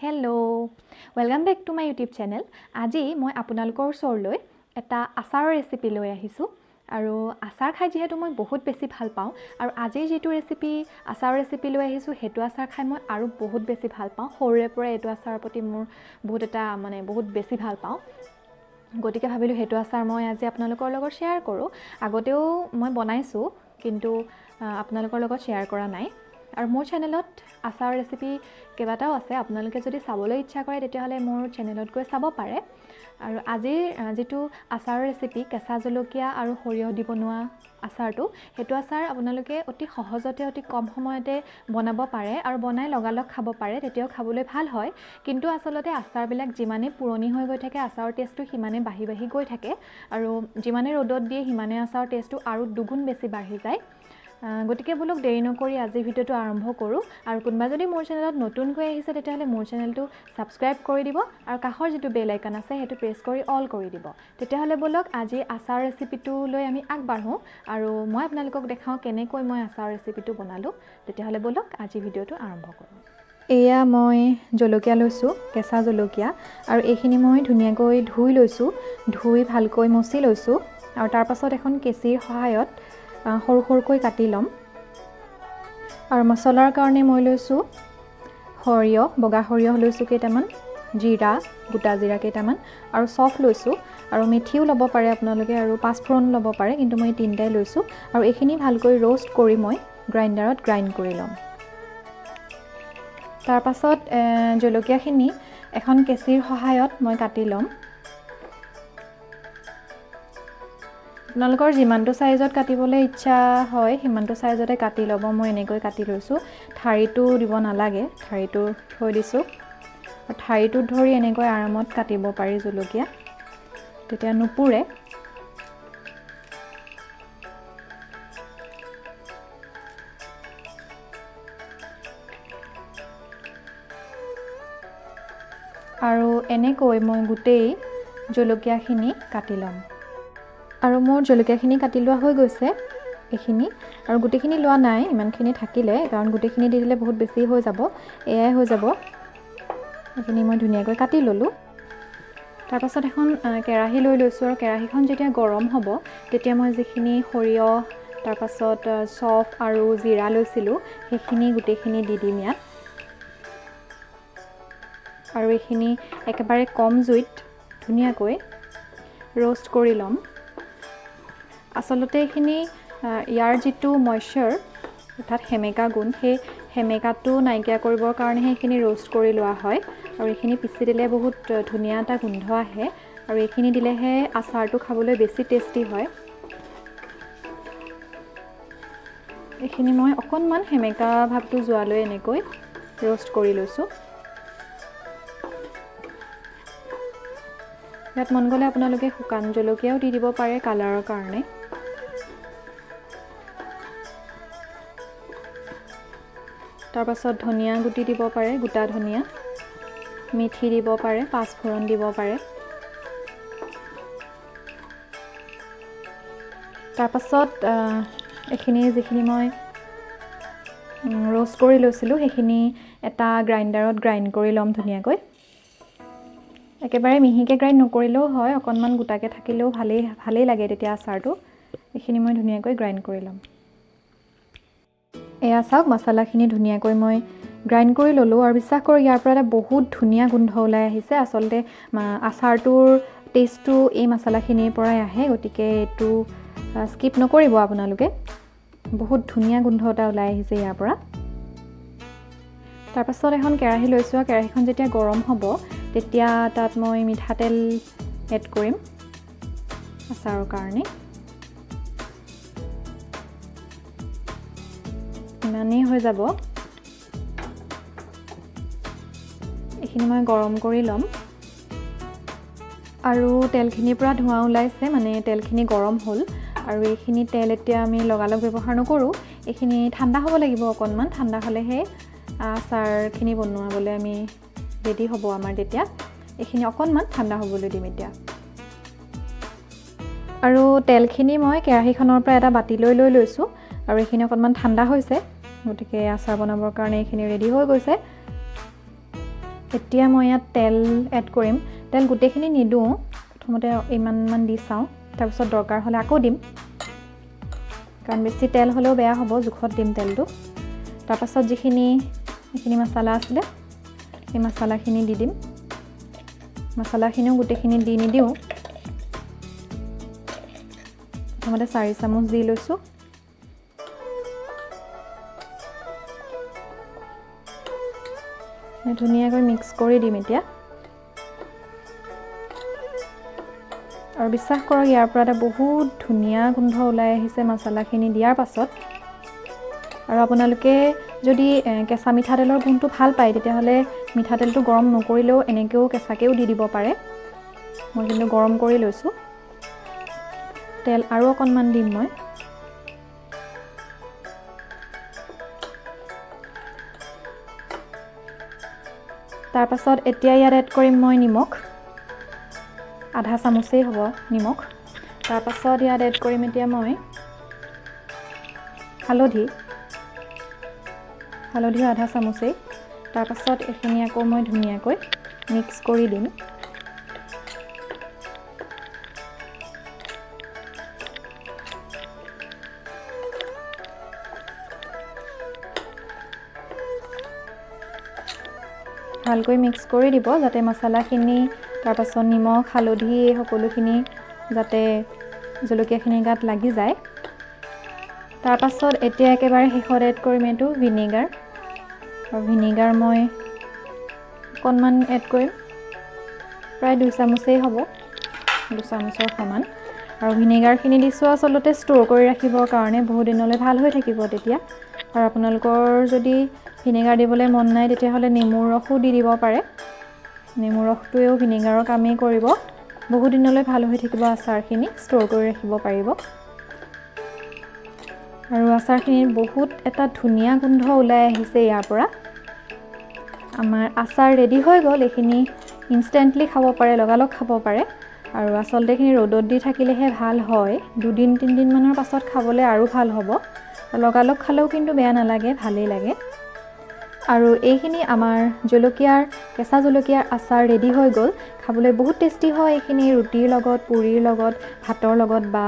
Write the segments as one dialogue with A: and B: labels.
A: Hello' welcome back to my YouTube channel. আজি মই আপোনালোকৰ ওচৰলৈ এটা আচাৰৰ ৰেচিপি লৈ আহিছোঁ আৰু আচাৰ খাই যিহেতু মই বহুত বেছি ভাল পাওঁ আৰু আজিৰ যিটো আচাৰৰ ৰেচিপি লৈ আহিছোঁ সেইটো আচাৰ খাই মই আৰু বহুত বেছি ভাল পাওঁ। সৰুৰে পৰা এইটো আচাৰৰ প্ৰতি মোৰ বহুত বেছি ভাল পাওঁ, গতিকে ভাবিলোঁ সেইটো আচাৰ মই আজি আপোনালোকৰ লগত শ্বেয়াৰ কৰোঁ। আগতেও মই বনাইছোঁ কিন্তু আপোনালোকৰ লগত শ্বেয়াৰ কৰা নাই। আৰু মোৰ চেনেলত আচাৰ ৰেচিপি কেইবাটাও আছে, আপোনালোকে যদি চাবলৈ ইচ্ছা কৰে তেতিয়াহ'লে মোৰ চেনেলত গৈ চাব পাৰে। আৰু আজিৰ যিটো আচাৰৰ ৰেচিপি কেঁচা জলকীয়া আৰু সৰিয়হ দি বনোৱা আচাৰটো, সেইটো আচাৰ আপোনালোকে অতি সহজতে অতি কম সময়তে বনাব পাৰে আৰু বনাই লগালগ খাব পাৰে, তেতিয়াও খাবলৈ ভাল হয়। কিন্তু আচলতে আচাৰবিলাক যিমানেই পুৰণি হৈ গৈ থাকে আচাৰৰ টেষ্টটো সিমানেই বাঢ়ি বাঢ়ি গৈ থাকে আৰু যিমানে ৰ'দত দিয়ে সিমানে আচাৰৰ টেষ্টটো আৰু দুগুণ বেছি বাঢ়ি যায়। গতিকে বোলক দেৰি নকৰি আজি ভিডিঅ'টো আৰম্ভ কৰোঁ। আৰু কোনোবা যদি মোৰ চেনেলত নতুনকৈ আহিছে তেতিয়াহ'লে মোৰ চেনেলটো ছাবস্ক্ৰাইব কৰি দিব আৰু কাষৰ যিটো বেল আইকন আছে সেইটো প্ৰেছ কৰি অল কৰি দিব। তেতিয়াহ'লে বোলক আজি আচাৰ ৰেচিপিটো লৈ আমি আগবাঢ়োঁ আৰু মই আপোনালোকক দেখাওঁ কেনেকৈ মই আচাৰ ৰেচিপিটো বনালোঁ। তেতিয়াহ'লে বোলক আজি ভিডিঅ'টো আৰম্ভ কৰোঁ। এয়া মই জলকীয়া লৈছোঁ, কেঁচা জলকীয়া, আৰু এইখিনি মই ধুনীয়াকৈ ধুই লৈছোঁ, ধুই ভালকৈ মচি লৈছোঁ আৰু তাৰ পাছত এখন কেঁচিৰ সহায়ত সৰু সৰুকৈ কাটি ল'ম। আৰু মছলাৰ কাৰণে মই লৈছোঁ সৰিয়হ, বগা সৰিয়হ লৈছোঁ কেইটামান, জিৰা, গোটা জিৰা কেইটামান, আৰু চফ লৈছোঁ, আৰু মেথিও ল'ব পাৰে আপোনালোকে, আৰু পাঁচফোৰণ ল'ব পাৰে, কিন্তু মই তিনিটাই লৈছোঁ। আৰু এইখিনি ভালকৈ ৰোষ্ট কৰি মই গ্ৰাইণ্ডাৰত গ্ৰাইণ্ড কৰি ল'ম। তাৰ পাছত জলকীয়াখিনি এখন কেঁচিৰ সহায়ত মই কাটি ল'ম। আপোনালোকৰ যিমানটো চাইজত কাটিবলৈ ইচ্ছা হয় সিমানটো চাইজতে কাটি ল'ব। মই এনেকৈ কাটি লৈছোঁ, ঠাৰিটো দিব নালাগে, ঠাৰিটো থৈ দিছোঁ। আৰু ঠাৰিটোত ধৰি এনেকৈ আৰামত কাটিব পাৰি জলকীয়া, তেতিয়া নুপুৰে। আৰু এনেকৈ মই গোটেই জলকীয়াখিনি কাটি ল'ম। আৰু মোৰ জলকীয়াখিনি কাটি লোৱা হৈ গৈছে এইখিনি, আৰু গোটেইখিনি লোৱা নাই, ইমানখিনি থাকিলে, কাৰণ গোটেইখিনি দি দিলে বহুত বেছি হৈ যাব, এয়াই হৈ যাব। এইখিনি মই ধুনীয়াকৈ কাটি ল'লোঁ। তাৰপাছত এখন কেৰাহী লৈ লৈছোঁ আৰু কেৰাহীখন যেতিয়া গৰম হ'ব তেতিয়া মই যিখিনি সৰিয়হ, তাৰপাছত চফ আৰু জিৰা লৈছিলোঁ সেইখিনি গোটেইখিনি দি দিম ইয়াত। আৰু এইখিনি একেবাৰে কম জুইত ধুনীয়াকৈ ৰোষ্ট কৰি ল'ম। আচলতে এইখিনি ইয়াৰ যিটো মইশ্চাৰ অৰ্থাৎ সেমেকা গুণ, সেই সেমেকাটো নাইকিয়া কৰিবৰ কাৰণেহে এইখিনি ৰোষ্ট কৰি লোৱা হয়। আৰু এইখিনি পিচি দিলে বহুত ধুনীয়া এটা গোন্ধ আহে, আৰু এইখিনি দিলেহে আচাৰটো খাবলৈ বেছি টেষ্টি হয়। এইখিনি মই অকণমান সেমেকা ভাৱটো যোৱালৈ এনেকৈ ৰোষ্ট কৰি লৈছোঁ। ইয়াত মন গ'লে আপোনালোকে শুকান জলকীয়াও দি দিব পাৰে কালাৰৰ কাৰণে। তাৰপাছত ধনিয়া গুটি দিব পাৰে, গোটা ধনিয়া, মেথি দিব পাৰে, পাঁচফোৰণ দিব পাৰে। তাৰপাছত এইখিনি যিখিনি মই ৰোষ্ট কৰি লৈছিলোঁ সেইখিনি এটা গ্ৰাইণ্ডাৰত গ্ৰাইণ্ড কৰি ল'ম ধুনীয়াকৈ। একেবাৰে মিহিকৈ গ্ৰাইণ্ড নকৰিলেও হয়, অকণমান গোটাকৈ থাকিলেও ভালেই লাগে তেতিয়া আচাৰটো। এইখিনি মই ধুনীয়াকৈ গ্ৰাইণ্ড কৰি ল'ম। এয়া চাওক, মছলাখিনি ধুনীয়াকৈ মই গ্ৰাইণ্ড কৰি ল'লোঁ, আৰু বিশ্বাস কৰোঁ ইয়াৰ পৰা এটা বহুত ধুনীয়া গোন্ধ ওলাই আহিছে। আচলতে আচাৰটোৰ টেষ্টটো এই মছলাখিনিৰ পৰাই আহে, গতিকে এইটো স্কিপ নকৰিব আপোনালোকে। বহুত ধুনীয়া গোন্ধ এটা ওলাই আহিছে ইয়াৰ পৰা। তাৰপাছত এখন কেৰাহী লৈছোঁ, আৰু কেৰাহীখন যেতিয়া গৰম হ'ব তেতিয়া তাত মই মিঠাতেল এড কৰিম আচাৰৰ কাৰণে। ইমানেই হৈ যাব। এইখিনি মই গৰম কৰি ল'ম। আৰু তেলখিনিৰ পৰা ধোঁৱা ওলাইছে, মানে তেলখিনি গৰম হ'ল। আৰু এইখিনি তেল এতিয়া আমি লগালগ ব্যৱহাৰ নকৰোঁ, এইখিনি ঠাণ্ডা হ'ব লাগিব অকণমান। ঠাণ্ডা হ'লেহে আচাৰখিনি বনোৱাবলৈ আমি ৰেডি হ'ব আমাৰ তেতিয়া। এইখিনি অকণমান ঠাণ্ডা হ'বলৈ দিম এতিয়া। আৰু তেলখিনি মই কেৰাহীখনৰ পৰা এটা বাতিলৈ লৈ লৈছোঁ, আৰু এইখিনি অকণমান ঠাণ্ডা হৈছে, গতিকে আচাৰ বনাবৰ কাৰণে এইখিনি ৰেডি হৈ গৈছে। এতিয়া মই ইয়াত তেল এড কৰিম তেল গোটেইখিনি নিদিওঁ প্ৰথমতে ইমানমান দি চাওঁ তাৰপিছত দৰকাৰ হ'লে আকৌ দিম কাৰণ বেছি তেল হ'লেও বেয়া হ'ব জোখত দিম তেলটো তাৰপাছত যিখিনি মছলা আছিলে এই মছলাখিনি দি দিম মছলাখিনিও গোটেইখিনি দি নিদিওঁ প্ৰথমতে 4 চামুচ দি লৈছোঁ ধুনীয়াকৈ মিক্স কৰি দিম এতিয়া আৰু বিশ্বাস কৰক ইয়াৰ পৰা এটা বহুত ধুনীয়া গোন্ধ ওলাই আহিছে মছলাখিনি দিয়াৰ পাছত আৰু আপোনালোকে যদি কেঁচা মিঠাতেলৰ গোন্ধটো ভাল পায় তেতিয়াহ'লে মিঠাতেলটো গৰম নকৰিলেও এনেকৈও কেঁচাকৈও দি দিব পাৰে মই কিন্তু গৰম কৰি লৈছোঁ তেল আৰু অকণমান দিম মই তাৰপাছত এতিয়া ইয়াত এড কৰিম মই নিমখ আধা চামুচেই হ'ব নিমখ তাৰপাছত ইয়াত এড কৰিম এতিয়া মই হালধি আধা চামুচেই তাৰপাছত এইখিনি আকৌ মই ধুনীয়াকৈ মিক্স কৰি দিম ভালকৈ মিক্স কৰি দিব যাতে মছলাখিনি তাৰপাছত নিমখ হালধি এই সকলোখিনি যাতে জলকীয়াখিনি গাত লাগি যায় তাৰপাছত এতিয়া একেবাৰে শেষত এড কৰিম এইটো ভিনেগাৰ আৰু ভিনেগাৰ মই অকণমান এড কৰিম প্ৰায় 2 চামুচেই হ'ব 2 চামুচৰ সমান আৰু ভিনেগাৰখিনি দিছোঁ আচলতে ষ্ট'ৰ কৰি ৰাখিবৰ কাৰণে বহুত দিনলৈ ভাল হৈ থাকিব তেতিয়া আৰু আপোনালোকৰ যদি ভিনেগাৰ দিবলৈ মন নাই তেতিয়াহ'লে নেমুৰ ৰসো দি দিব পাৰে নেমুৰ ৰসটোৱেও ভিনেগাৰৰ কামেই কৰিব বহুত দিনলৈ ভাল হৈ থাকিব আচাৰখিনি ষ্ট'ৰ কৰি ৰাখিব পাৰিব আৰু আচাৰখিনিৰ বহুত এটা ধুনীয়া গোন্ধ ওলাই আহিছে ইয়াৰ পৰা আমাৰ আচাৰ ৰেডি হৈ গ'ল এইখিনি ইনষ্টেণ্টলি খাব পাৰে লগালগ খাব পাৰে আৰু আচলতে এইখিনি ৰ'দত দি থাকিলেহে ভাল হয় 2-3 দিনমানৰ পাছত খাবলৈ আৰু ভাল হ'ব লগালগ খালেও কিন্তু বেয়া নালাগে ভালেই লাগে আৰু এইখিনি আমাৰ কেঁচা জলকীয়াৰ আচাৰ ৰেডি হৈ গ'ল খাবলৈ বহুত টেষ্টি হয় এইখিনি ৰুটিৰ লগত পুৰিৰ লগত ভাতৰ লগত বা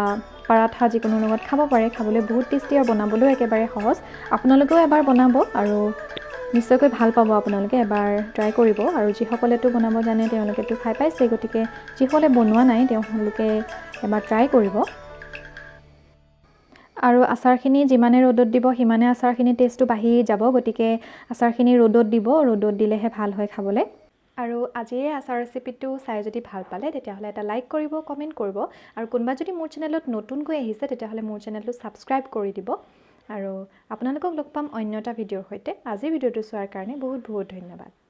A: পৰাঠা যিকোনো লগত খাব পাৰে খাবলৈ বহুত টেষ্টি আৰু বনাবলৈও একেবাৰে সহজ আপোনালোকেও এবাৰ বনাব আৰু নিশ্চয়কৈ ভাল পাব আপোনালোকে এবাৰ ট্ৰাই কৰিব আৰু যিসকলেতো বনাব জানে তেওঁলোকেতো খাই পাইছে গতিকে যিসকলে বনোৱা নাই তেওঁলোকে এবাৰ ট্ৰাই কৰিব আৰু আচাৰখিনি যিমানে ৰ'দত দিব সিমানে আচাৰখিনি টেষ্টটো বাঢ়ি যাব গতিকে আচাৰখিনি ৰ'দত দিব ৰ'দত দিলেহে ভাল হয় খাবলৈ আৰু আজিৰ এই আচাৰ ৰেচিপিটো চাই যদি ভাল পালে তেতিয়াহ'লে এটা লাইক কৰিব কমেণ্ট কৰিব আৰু কোনোবা যদি মোৰ চেনেলত নতুনকৈ আহিছে তেতিয়াহ'লে মোৰ চেনেলটো ছাবস্ক্ৰাইব কৰি দিব আৰু আপোনালোকক লগ পাম অন্য এটা ভিডিঅ'ৰ সৈতে আজিৰ ভিডিঅ'টো চোৱাৰ কাৰণে বহুত বহুত ধন্যবাদ